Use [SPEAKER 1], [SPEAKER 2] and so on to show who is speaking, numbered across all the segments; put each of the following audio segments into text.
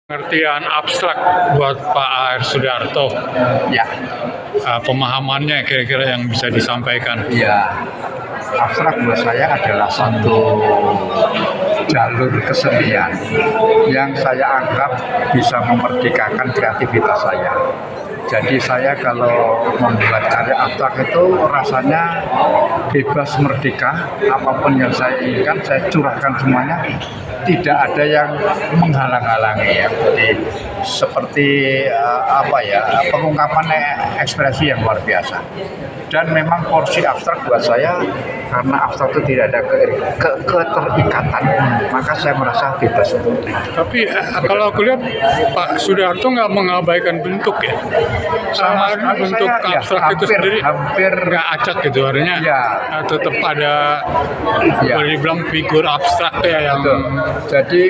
[SPEAKER 1] Pengertian abstrak buat Pak A.R. Soedarto,
[SPEAKER 2] Ya,
[SPEAKER 1] pemahamannya kira-kira yang bisa disampaikan.
[SPEAKER 2] ya, abstrak buat saya adalah satu jalur kesenian yang saya anggap bisa memerdekakan kreativitas saya. Jadi saya kalau membuat karya abstrak itu rasanya bebas merdeka, apapun yang saya inginkan saya curahkan semuanya, tidak ada yang menghalang-halangi ya. Jadi seperti pengungkapan ekspresi yang luar biasa. Dan memang porsi abstrak buat saya, karena abstrak itu tidak ada keterikatan, maka saya merasa bebas untuk itu.
[SPEAKER 1] Tapi kalau aku lihat Pak Soedarto nggak mengabaikan bentuk ya.
[SPEAKER 2] Sama sekali
[SPEAKER 1] bentuk
[SPEAKER 2] saya,
[SPEAKER 1] abstrak
[SPEAKER 2] ya,
[SPEAKER 1] itu sendiri
[SPEAKER 2] hampir
[SPEAKER 1] nggak acak gitu, artinya
[SPEAKER 2] ya,
[SPEAKER 1] tetap ada
[SPEAKER 2] ya.
[SPEAKER 1] boleh dibilang figur abstrak ya yang
[SPEAKER 2] Betul. Jadi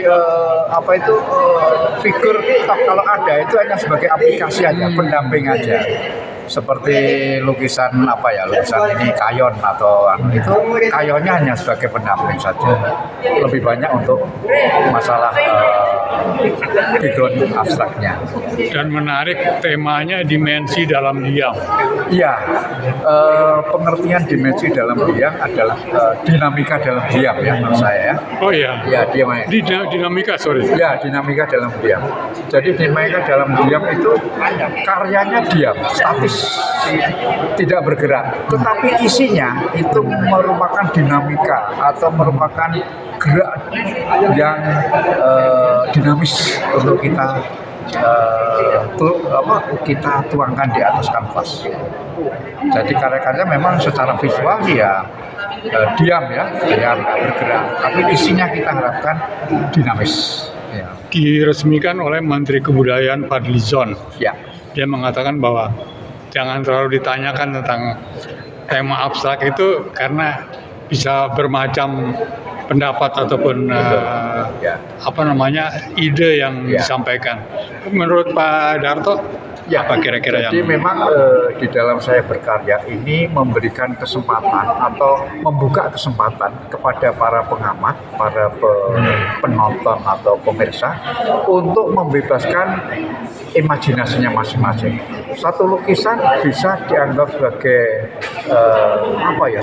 [SPEAKER 2] figur kalau ada itu hanya sebagai aplikasi aja, pendamping aja. Seperti lukisan lukisan ini kayon atau itu kayonnya hanya sebagai pendamping saja. Lebih banyak untuk masalah background abstraknya.
[SPEAKER 1] dan menarik temanya dimensi dalam diam.
[SPEAKER 2] Iya, pengertian dimensi dalam diam adalah dinamika dalam diam ya menurut saya ya.
[SPEAKER 1] Oh iya.
[SPEAKER 2] Ya, diam aja.
[SPEAKER 1] Dinamika, sorry.
[SPEAKER 2] Ya, dinamika dalam diam. Jadi dinamika dalam diam itu karyanya diam, statis, tidak bergerak. Tetapi isinya itu merupakan dinamika atau merupakan gerak yang dinamis untuk kita tuangkan di atas kanvas. Jadi karya-karya memang secara visual ya diam bergerak, tapi isinya kita harapkan dinamis. Ya.
[SPEAKER 1] Diresmikan oleh Menteri Kebudayaan Fadlizon.
[SPEAKER 2] Ya.
[SPEAKER 1] Dia mengatakan bahwa jangan terlalu ditanyakan tentang tema abstrak itu karena bisa bermacam pendapat ataupun ide yang disampaikan. Menurut Pak Darto, apa kira-kira
[SPEAKER 2] jadi memang di dalam saya berkarya ini memberikan kesempatan atau membuka kesempatan kepada para pengamat, para penonton atau pemirsa untuk membebaskan imajinasinya masing-masing. Satu lukisan bisa dianggap sebagai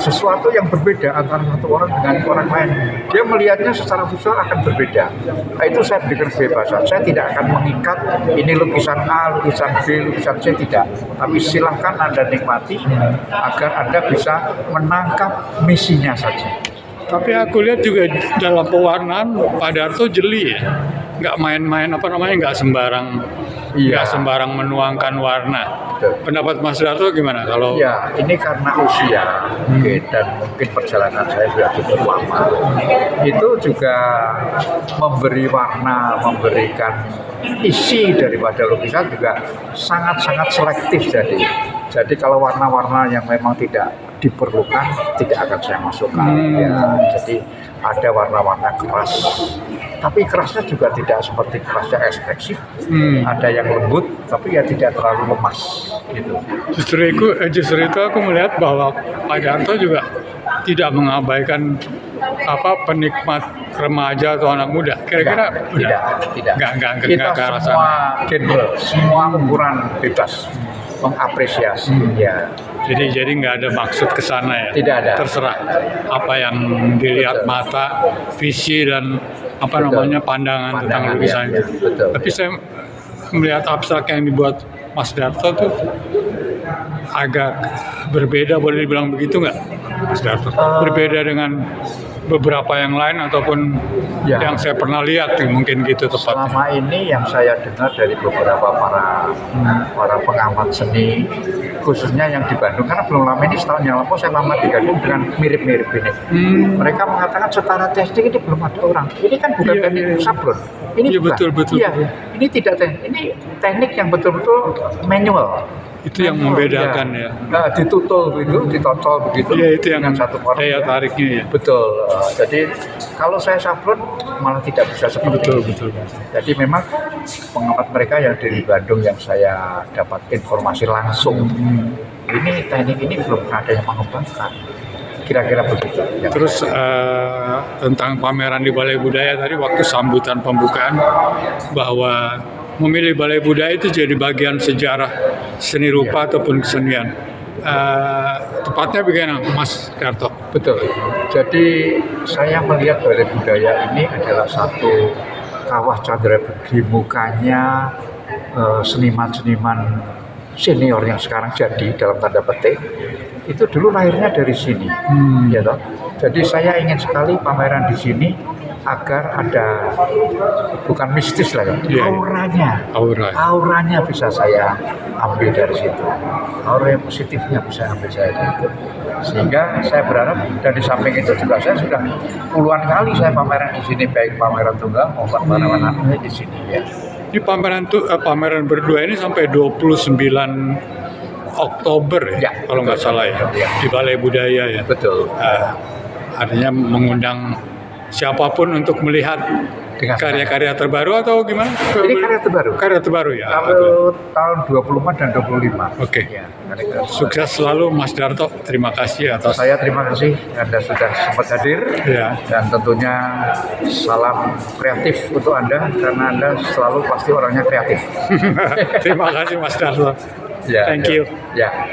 [SPEAKER 2] sesuatu yang berbeda antara satu orang dengan orang lain. Dia melihatnya secara visual akan berbeda. Nah, itu saya berikan kebebasan. Saya tidak akan mengikat ini lukisan A, lukisan B, lukisan C, tidak. Tapi silahkan Anda nikmati agar Anda bisa menangkap misinya saja.
[SPEAKER 1] Tapi aku lihat juga dalam pewarnaan Pak Darto jeli ya, nggak main-main nggak sembarang. Nggak sembarang menuangkan warna.
[SPEAKER 2] Betul.
[SPEAKER 1] Pendapat Mas Darto gimana kalau?
[SPEAKER 2] Ya, ini karena usia dan mungkin perjalanan saya sudah cukup lama. Itu juga memberi warna, memberikan isi daripada lukisan juga sangat-sangat selektif jadi kalau warna-warna yang memang tidak diperlukan tidak akan saya masukkan. Ya, jadi ada warna-warna keras, tapi kerasnya juga tidak seperti kerasnya ekspresif. Ada yang lembut, tapi ya tidak terlalu lemas. Gitu.
[SPEAKER 1] Justru itu aku melihat bahwa Pak Darto juga tidak mengabaikan penikmat remaja atau anak muda. Kira-kira
[SPEAKER 2] tidak.
[SPEAKER 1] Kita
[SPEAKER 2] semua genre, semua ukuran bebas mengapresiasi. Ya.
[SPEAKER 1] Jadi nggak ada maksud ke sana ya.
[SPEAKER 2] Tidak ada.
[SPEAKER 1] Terserah apa yang dilihat mata, visi dan pandangan tentang lukisannya. Tapi saya melihat abstrak yang dibuat Mas Darto tuh agak berbeda, boleh dibilang begitu nggak, Mas Darto? Berbeda dengan beberapa yang lain ataupun yang saya pernah lihat mungkin gitu tepatnya.
[SPEAKER 2] Selama ini yang saya dengar dari beberapa para pengamat seni, khususnya yang di Bandung, karena belum lama ini, setahun yang lalu saya lama di Bandung dengan mirip-mirip ini. Mereka mengatakan setara testing ini belum ada orang. Ini kan bukan teknik sablon. Ini bukan.
[SPEAKER 1] Betul.
[SPEAKER 2] Ini tidak teknik. Ini teknik yang betul-betul manual.
[SPEAKER 1] Itu yang membedakan ya.
[SPEAKER 2] Nah, ditutul begitu, ditocol begitu.
[SPEAKER 1] Iya, itu yang
[SPEAKER 2] satu orang.
[SPEAKER 1] Daya tariknya ya.
[SPEAKER 2] Betul. Jadi kalau saya sablon malah tidak bisa seperti itu.
[SPEAKER 1] Betul.
[SPEAKER 2] Jadi memang pengamat mereka yang dari Bandung yang saya dapat informasi langsung, ini teknik ini belum ada yang mengembangkan. Kira-kira begitu. Ya.
[SPEAKER 1] Terus tentang pameran di Balai Budaya tadi waktu sambutan pembukaan bahwa memilih Balai Budaya itu jadi bagian sejarah seni rupa ataupun kesenian. Tepatnya bagaimana Mas Darto?
[SPEAKER 2] Betul. Jadi saya melihat Balai Budaya ini adalah satu kawah Candra Bekti, mukanya seniman-seniman senior yang sekarang jadi dalam tanda petik itu dulu lahirnya dari sini, ya toh. Jadi saya ingin sekali pameran di sini agar ada bukan mistis lah ya, auranya bisa saya ambil dari situ, aura yang positifnya bisa ambil saya dari situ. Sehingga saya berharap, dan di samping itu juga saya sudah puluhan kali saya pameran di sini, baik pameran tunggal maupun pameran anunya di sini ya.
[SPEAKER 1] Ini pameran berdua ini sampai 29 Oktober ya, kalau nggak salah ya, di Balai Budaya ya.
[SPEAKER 2] Betul.
[SPEAKER 1] Artinya mengundang siapapun untuk melihat karya-karya terbaru atau gimana?
[SPEAKER 2] Ini karya terbaru.
[SPEAKER 1] Karya terbaru ya.
[SPEAKER 2] Kalau tahun 24 dan 25.
[SPEAKER 1] Oke.
[SPEAKER 2] Ya,
[SPEAKER 1] sukses selalu Mas Darto. Terima kasih atas.
[SPEAKER 2] Saya terima kasih Anda sudah sempat hadir.
[SPEAKER 1] Ya.
[SPEAKER 2] Dan tentunya salam kreatif untuk Anda karena Anda selalu pasti orangnya kreatif.
[SPEAKER 1] Terima kasih Mas Darto.
[SPEAKER 2] Ya,
[SPEAKER 1] Thank you.
[SPEAKER 2] Ya.